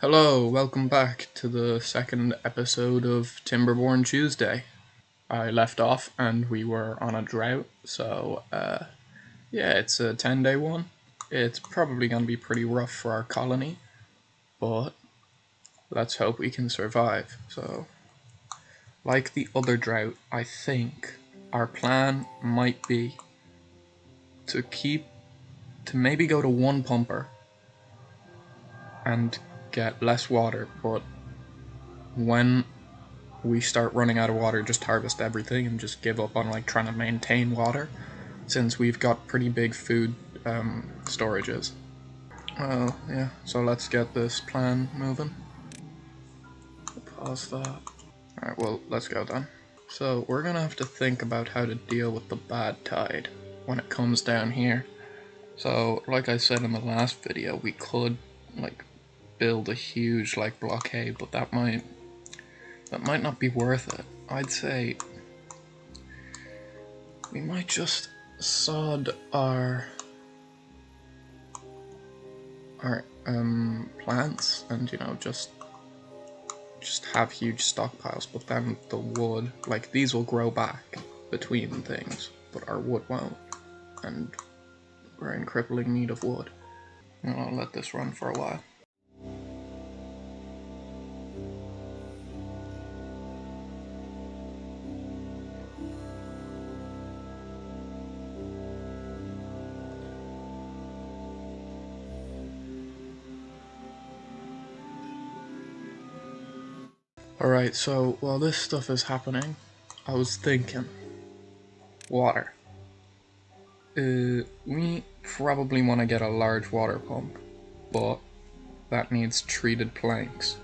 Hello, welcome back to the second episode of Timberborn Tuesday. I left off and we were on a drought, so yeah, it's a 10-day one. It's probably going to be pretty rough for our colony, but let's hope we can survive. So, like the other drought, I think our plan might be to maybe go to one pumper and get less water, but when we start running out of water, just harvest everything and just give up on like trying to maintain water, since we've got pretty big food storages. Well, yeah, so let's get this plan moving. Pause that. Alright, well, let's go then. So we're gonna have to think about how to deal with the bad tide when it comes down here. So, like I said in the last video, we could like build a huge like blockade, but that might not be worth it. I'd say we might just sod our plants and just have huge stockpiles, but then the wood, like these will grow back between things, but our wood won't, and we're in crippling need of wood. And I'll let this run for a while. Alright, so while this stuff is happening, I was thinking, water. We probably want to get a large water pump, but that needs treated planks.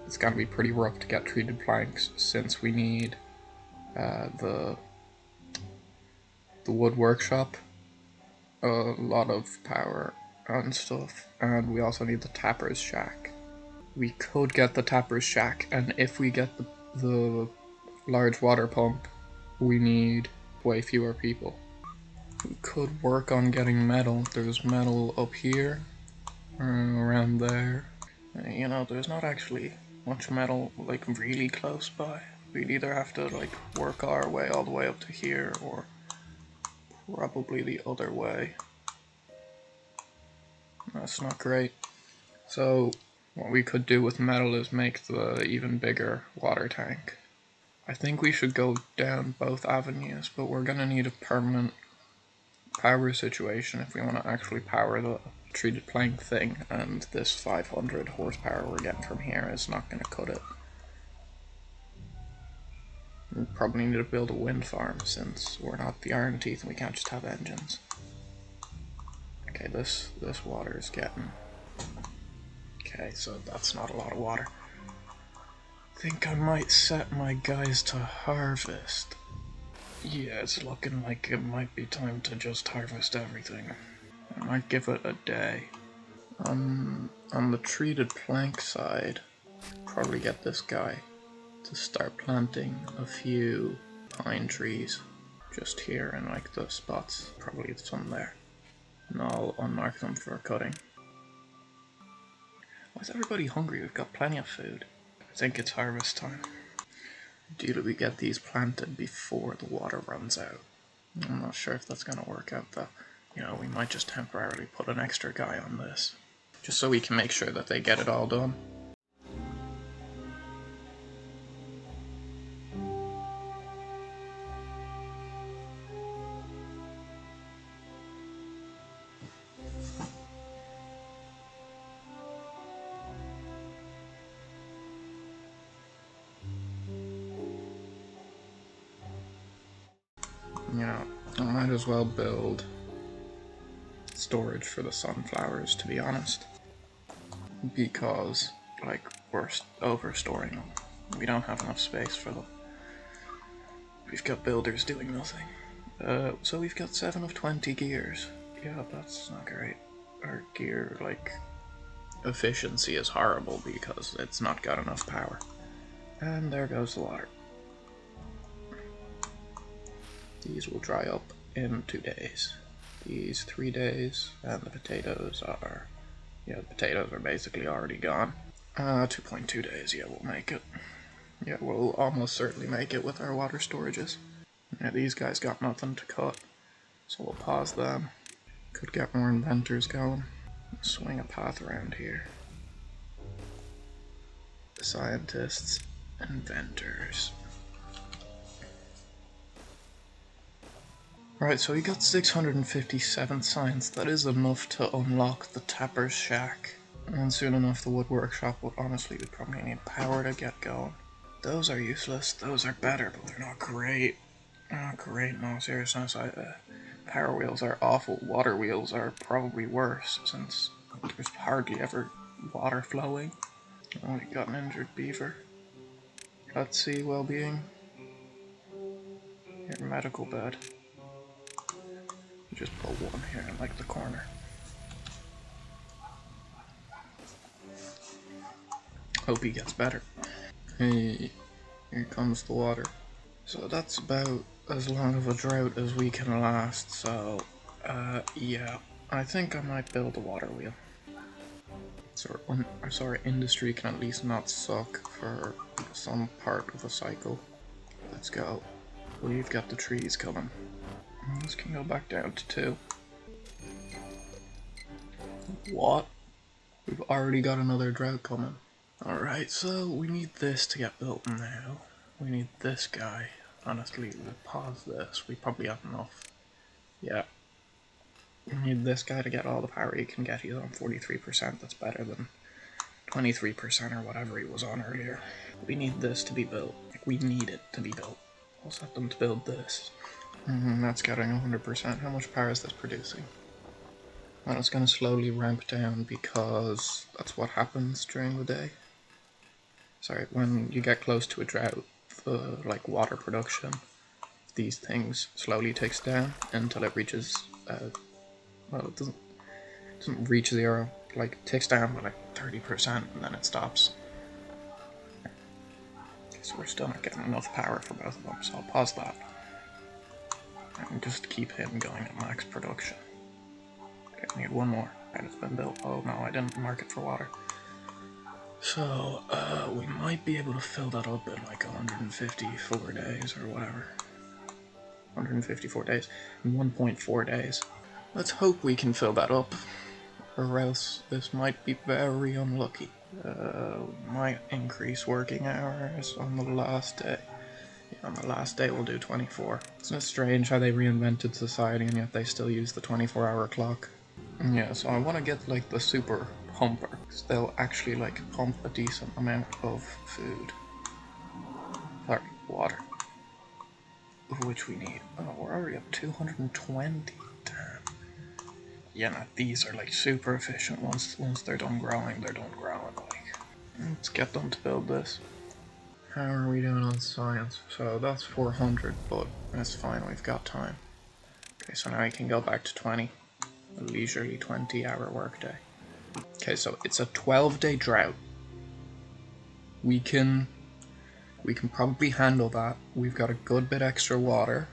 It's gonna be pretty rough to get treated planks since we need the wood workshop, a lot of power and stuff, and we also need the tapper's shack. We could get the tapper's shack, and if we get the large water pump, we need way fewer people. We could work on getting metal. There's metal up here, around there. There's not actually much metal like really close by. We'd either have to like work our way all the way up to here, or probably the other way. That's not great. So what we could do with metal is make the even bigger water tank. I think we should go down both avenues, but we're gonna need a permanent power situation if we want to actually power the treated plank thing, and this 500 horsepower we're getting from here is not gonna cut it. We probably need to build a wind farm since we're not the Iron Teeth and we can't just have engines. Okay, this water is getting... Okay, so that's not a lot of water. I think I might set my guys to harvest. Yeah, it's looking like it might be time to just harvest everything. I might give it a day. On the treated plank side, probably get this guy to start planting a few pine trees just here in like the spots, probably some there, and I'll unmark them for cutting. Why is everybody hungry? We've got plenty of food. I think it's harvest time. Ideally we get these planted before the water runs out. I'm not sure if that's gonna work out though. We might just temporarily put an extra guy on this, just so we can make sure that they get it all done. I might as well build storage for the sunflowers, to be honest, because we're over-storing them. We don't have enough space for them. We've got builders doing nothing. So we've got 7 of 20 gears. Yeah, that's not great. Our gear, efficiency is horrible because it's not got enough power. And there goes the water. These will dry up in 2 days. These 3 days, and the potatoes are Yeah, the potatoes are basically already gone. 2.2 days, yeah, we'll make it. Yeah, we'll almost certainly make it with our water storages. Yeah, these guys got nothing to cut, so we'll pause them. Could get more inventors going. Swing a path around here. Scientists, inventors. Right, so we got 657 science. That is enough to unlock the Tapper's Shack. And soon enough the wood workshop will honestly we probably need power to get going. Those are useless, those are better, but they're not great. Not great, no seriousness. Power wheels are awful, water wheels are probably worse, since there's hardly ever water flowing. Oh, we got an injured beaver. Let's see, well-being. Your medical bed. Just put one here in like the corner. Hope he gets better. Hey, here comes the water. So that's about as long of a drought as we can last, so yeah. I think I might build a water wheel. So our industry can at least not suck for some part of a cycle. Let's go. We've got the trees coming. This can go back down to 2. What? We've already got another drought coming. Alright, so we need this to get built now. We need this guy. Honestly, we'll pause this. We probably have enough. Yeah. We need this guy to get all the power he can get. He's on 43%. That's better than 23% or whatever he was on earlier. We need this to be built. Like, we need it to be built. We'll set them to build this. That's getting 100%. How much power is this producing? Well, it's going to slowly ramp down because that's what happens during the day. Sorry, when you get close to a drought, the water production, these things slowly ticks down until it reaches, well, it doesn't reach 0, like ticks down by like 30% and then it stops. Okay, so we're still not getting enough power for both of them, so I'll pause that. And just keep him going at max production. Okay, I need one more. And it's been built. Oh no, I didn't mark it for water. So, we might be able to fill that up in like 154 days or whatever. 154 days. In 1.4 days. Let's hope we can fill that up, or else this might be very unlucky. We might increase working hours on the last day. Yeah, on the last day we'll do 24. Isn't it strange how they reinvented society and yet they still use the 24-hour clock? Yeah, so I want to get like the super pumper, because they'll actually like pump a decent amount of food. Sorry, water. Which we need. Oh, we're already up 220. Damn. Yeah, no, these are like super efficient. Once they're done growing, they're done growing. Like, let's get them to build this. How are we doing on science? So that's 400, but that's fine, we've got time. Okay, so now I can go back to 20. A leisurely 20-hour workday. Okay, so it's a 12-day drought. We can probably handle that. We've got a good bit extra water.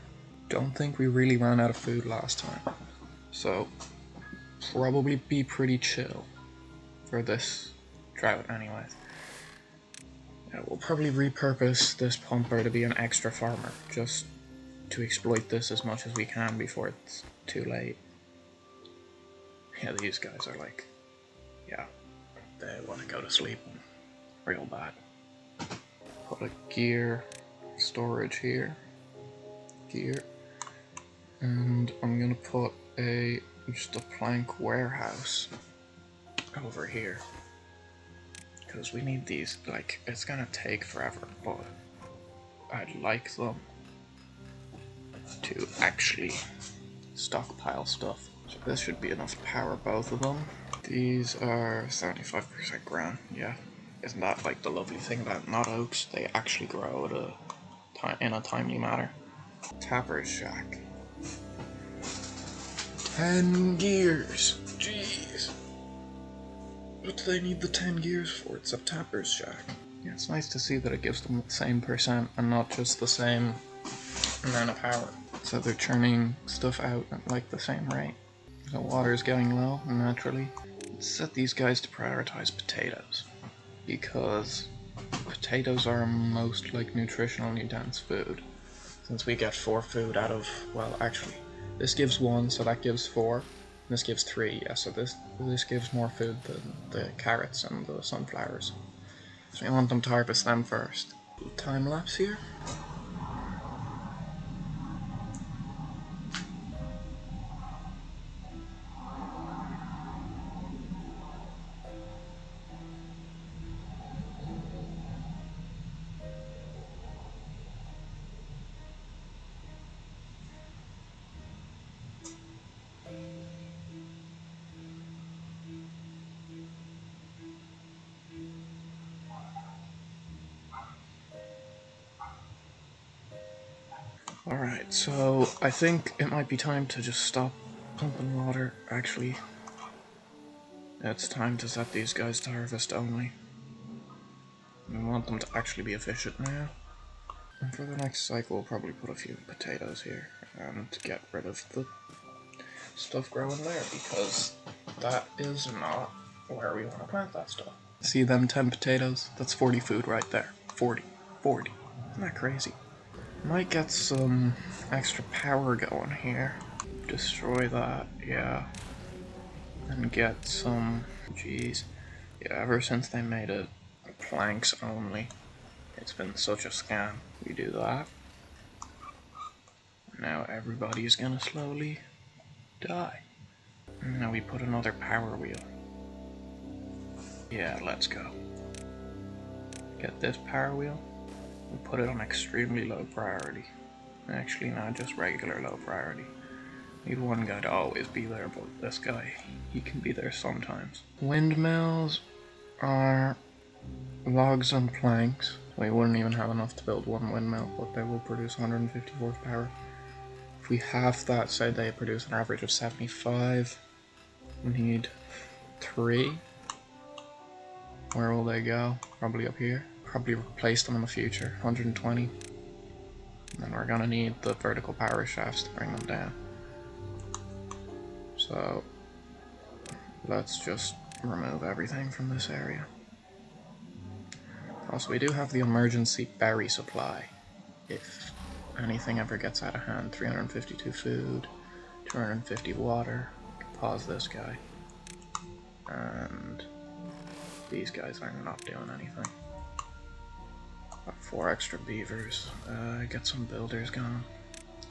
Don't think we really ran out of food last time. So, probably be pretty chill for this drought anyways. Yeah, we'll probably repurpose this pumper to be an extra farmer, just to exploit this as much as we can before it's too late. Yeah, these guys are like, yeah, they want to go to sleep real bad. Put a gear storage here, gear, and I'm gonna put just a plank warehouse over here, because we need these. Like, it's gonna take forever, but I'd like them to actually stockpile stuff. So this should be enough to power both of them. These are 75% ground, yeah. Isn't that like the lovely thing about knot oaks? They actually grow in a timely manner. Tapper's Shack. 10 gears! Jeez! What do they need the 10 gears for? It's a Tapper's Shack. Yeah, it's nice to see that it gives them the same percent and not just the same amount of power. So they're churning stuff out at like the same rate. The water's getting low, naturally. set these guys to prioritize potatoes, because potatoes are most like nutritionally dense food. Since we get 4 food out of, well, actually, this gives 1, so that gives 4. And this gives 3, yeah, so this gives more food than the carrots and the sunflowers. So we want them to harvest them first. Time lapse here. Alright, so I think it might be time to just stop pumping water. Actually, it's time to set these guys to harvest only. We want them to actually be efficient now. And for the next cycle, we'll probably put a few potatoes here and get rid of the stuff growing there, because that is not where we want to plant that stuff. See them 10 potatoes? That's 40 food right there. 40. Isn't that crazy? Might get some extra power going here. Destroy that, yeah. And get some, jeez. Yeah, ever since they made it planks only, it's been such a scam. We do that. Now everybody's gonna slowly die. And now we put another power wheel. Yeah, let's go. Get this power wheel. We put it on extremely low priority. Actually, not just regular low priority. Need one guy to always be there, but this guy, he can be there sometimes. Windmills are logs and planks. We wouldn't even have enough to build one windmill, but they will produce 150 horsepower. If we half that, say they produce an average of 75, we need 3. Where will they go? Probably up here. Probably replace them in the future. 120. And then we're gonna need the vertical power shafts to bring them down. So let's just remove everything from this area. Also, we do have the emergency berry supply. If anything ever gets out of hand, 352 food, 250 water. Pause this guy. And these guys are not doing anything. Got 4 extra beavers. Get some builders going.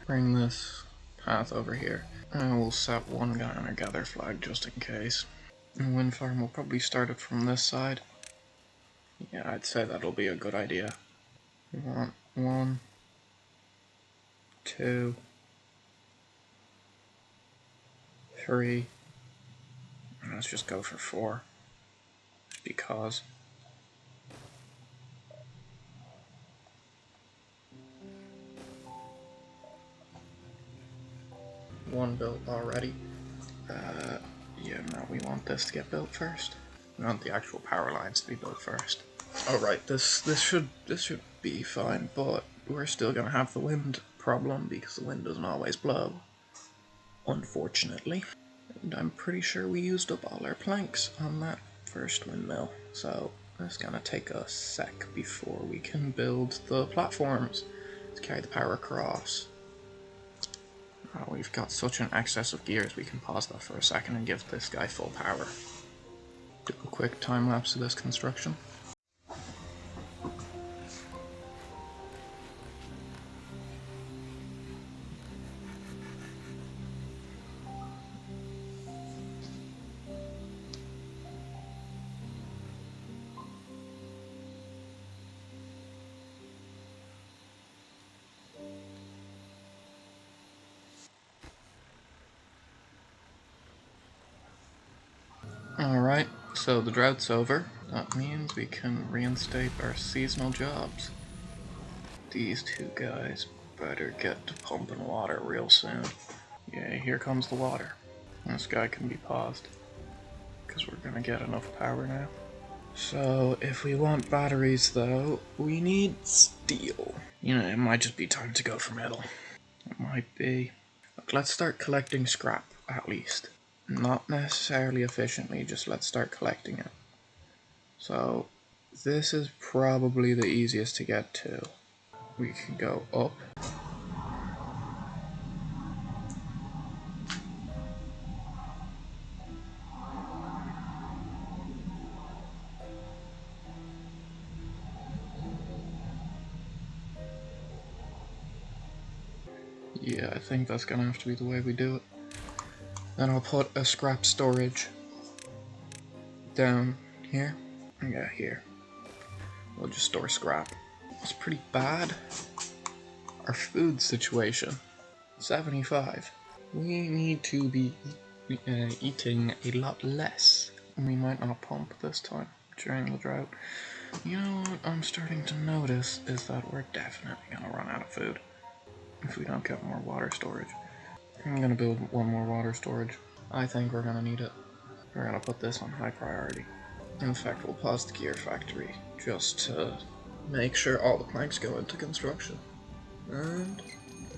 Bring this path over here. And we'll set one guy on our gather flag just in case. And wind farm will probably start it from this side. Yeah, I'd say that'll be a good idea. We want 1, 2, 3. And let's just go for 4. Just because. One built already. Yeah, no, we want this to get built first. We want the actual power lines to be built first. Alright, this should be fine, but we're still gonna have the wind problem because the wind doesn't always blow. Unfortunately. And I'm pretty sure we used up all our planks on that first windmill, so it's gonna take a sec before we can build the platforms to carry the power across. Oh, we've got such an excess of gears, we can pause that for a second and give this guy full power. Do a quick time lapse of this construction. Alright, so the drought's over. That means we can reinstate our seasonal jobs. These 2 guys better get to pumping water real soon. Yeah, here comes the water. This guy can be paused, because we're gonna get enough power now. So, if we want batteries though, we need steel. You know, it might just be time to go for metal. It might be. Look, let's start collecting scrap, at least. Not necessarily efficiently, just let's start collecting it. So this is probably the easiest to get to. We can go up. Yeah, I think that's gonna have to be the way we do it. Then I'll put a scrap storage down here. Yeah, here. We'll just store scrap. It's pretty bad. Our food situation, 75. We need to be eating a lot less. We might not pump this time during the drought. You know what I'm starting to notice is that we're definitely gonna run out of food if we don't get more water storage. I'm gonna build one more water storage. I think we're gonna need it. We're gonna put this on high priority. In fact, we'll pause the gear factory just to make sure all the planks go into construction. And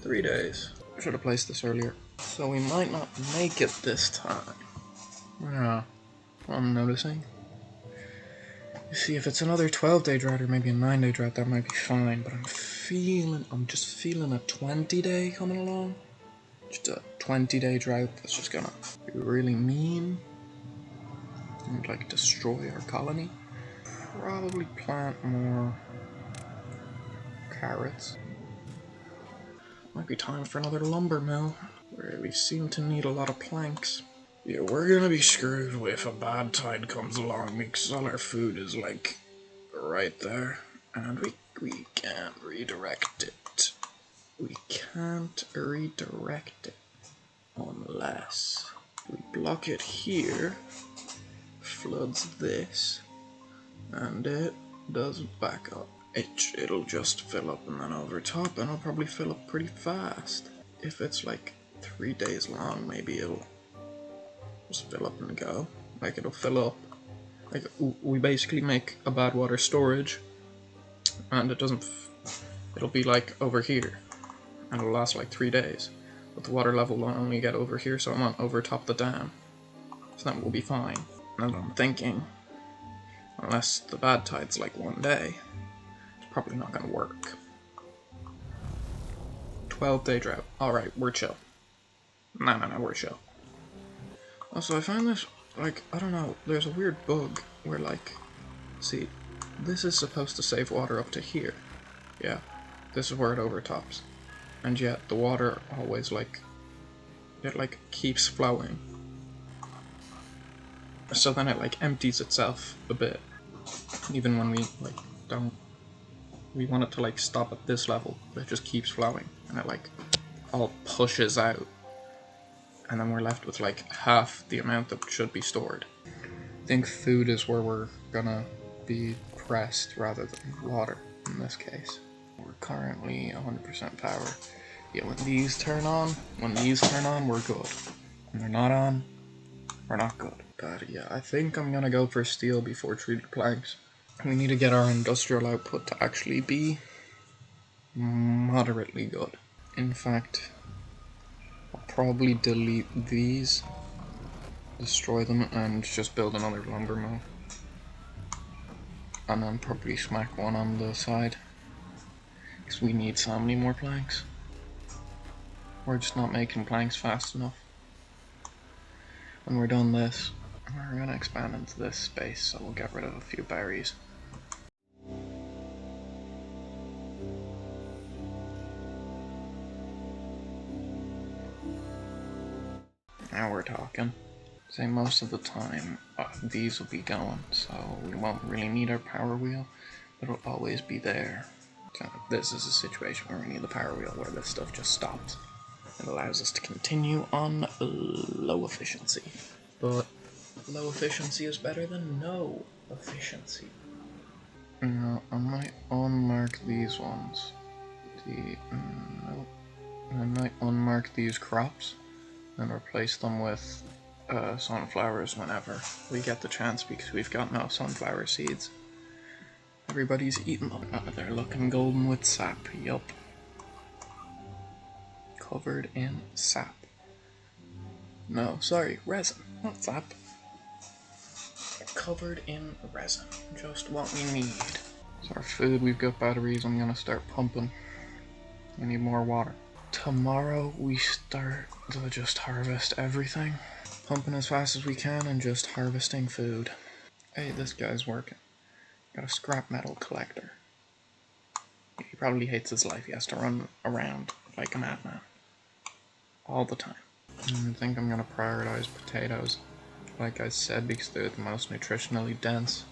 3 days. Should have placed this earlier. So we might not make it this time. Yeah, I'm noticing. You see, if it's another 12-day drought or maybe a 9-day drought, that might be fine. But I'm just feeling a 20-day coming along. Just a 20-day drought that's just gonna be really mean and like destroy our colony. Probably plant more carrots. Might be time for another lumber mill. We seem to need a lot of planks. Yeah, we're gonna be screwed if a bad tide comes along because all our food is like right there, and we can't redirect it. We can't redirect it unless we block it here, floods this, and it doesn't back up. It'll just fill up and then over top, and it'll probably fill up pretty fast. If it's like 3 days long, maybe it'll just fill up and go. Like it'll fill up. Like we basically make a bad water storage, and it'll be like over here, and it'll last like 3 days. But the water level will only get over here, so it won't overtop the dam. So that will be fine. And I'm thinking, unless the bad tide's like 1 day, it's probably not gonna work. 12-day drought. Alright, we're chill. No, we're chill. Also, I find this, like, I don't know, there's a weird bug where, like, see, this is supposed to save water up to here. Yeah, this is where it overtops. And yet, the water always, like, it, like, keeps flowing. So then it, like, empties itself a bit. Even when we, like, we want it to, like, stop at this level, but it just keeps flowing. And it, like, all pushes out. And then we're left with like half the amount that should be stored. I think food is where we're gonna be pressed rather than water in this case. We're currently 100% power. Yeah, when these turn on, we're good. When they're not on, we're not good. But yeah, I think I'm gonna go for steel before treated planks. We need to get our industrial output to actually be moderately good. In fact, I'll probably delete these, destroy them, and just build another lumber mill. And then probably smack one on the side, because we need so many more planks. We're just not making planks fast enough. When we're done this, we're going to expand into this space, so we'll get rid of a few berries. Now we're talking. Say most of the time these will be going, so we won't really need our power wheel, but it'll always be there. So this is a situation where we need the power wheel, where this stuff just stops. It allows us to continue on low efficiency. But low efficiency is better than no efficiency. Now, I might unmark these ones. No. I might unmark these crops and replace them with sunflowers whenever we get the chance, because we've got no sunflower seeds. Everybody's eating them. They're looking golden with sap, yup. Covered in sap. No, sorry, resin. Not sap. Covered in resin. Just what we need. So our food, we've got batteries. I'm gonna start pumping. We need more water. Tomorrow we start to just harvest everything. Pumping as fast as we can and just harvesting food. Hey, this guy's working. Got a scrap metal collector. He probably hates his life. He has to run around like a madman. All the time. I think I'm gonna prioritize potatoes. Like I said, because they're the most nutritionally dense.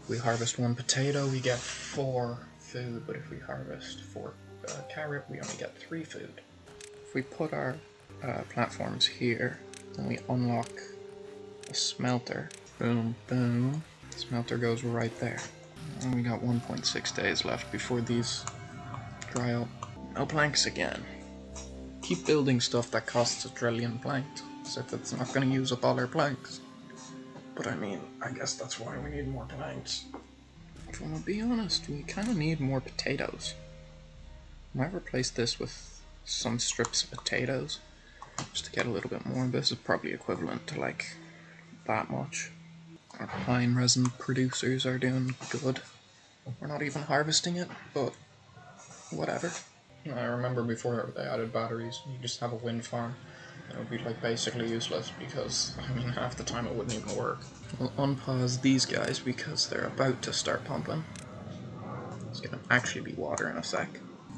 If we harvest 1 potato, we get 4 food, but if we harvest 4 carrot, we only get 3 food. If we put our platforms here, then we unlock a smelter. Boom, boom. The smelter goes right there. And we got 1.6 days left before these dry up. No planks again. Keep building stuff that costs 1 trillion planks, as if it's not going to use up all our planks. But I mean, I guess that's why we need more planks. If I'm gonna be honest, we kind of need more potatoes. I might replace this with some strips of potatoes, just to get a little bit more. This is probably equivalent to like that much. Our pine resin producers are doing good. We're not even harvesting it, but whatever. I remember before they added batteries, you just have a wind farm. It would be like basically useless because, I mean, half the time it wouldn't even work. We'll unpause these guys because they're about to start pumping. It's gonna actually be water in a sec.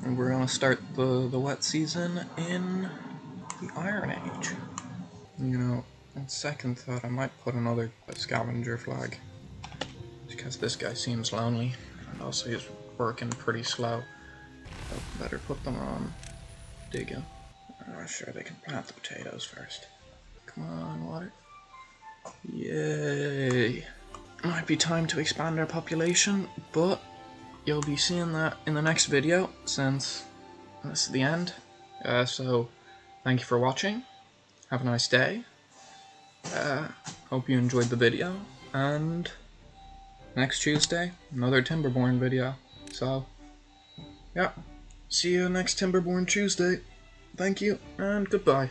And we're gonna start the wet season in the Iron Age. You know, on second thought, I might put another scavenger flag. Because this guy seems lonely, and also he's working pretty slow. So better put them on digging. Sure, they can plant the potatoes first. Come on, water. Yay! Might be time to expand our population, but you'll be seeing that in the next video, since this is the end. So, thank you for watching. Have a nice day. Hope you enjoyed the video, and next Tuesday, another Timberborn video. So, yeah. See you next Timberborn Tuesday. Thank you, and goodbye.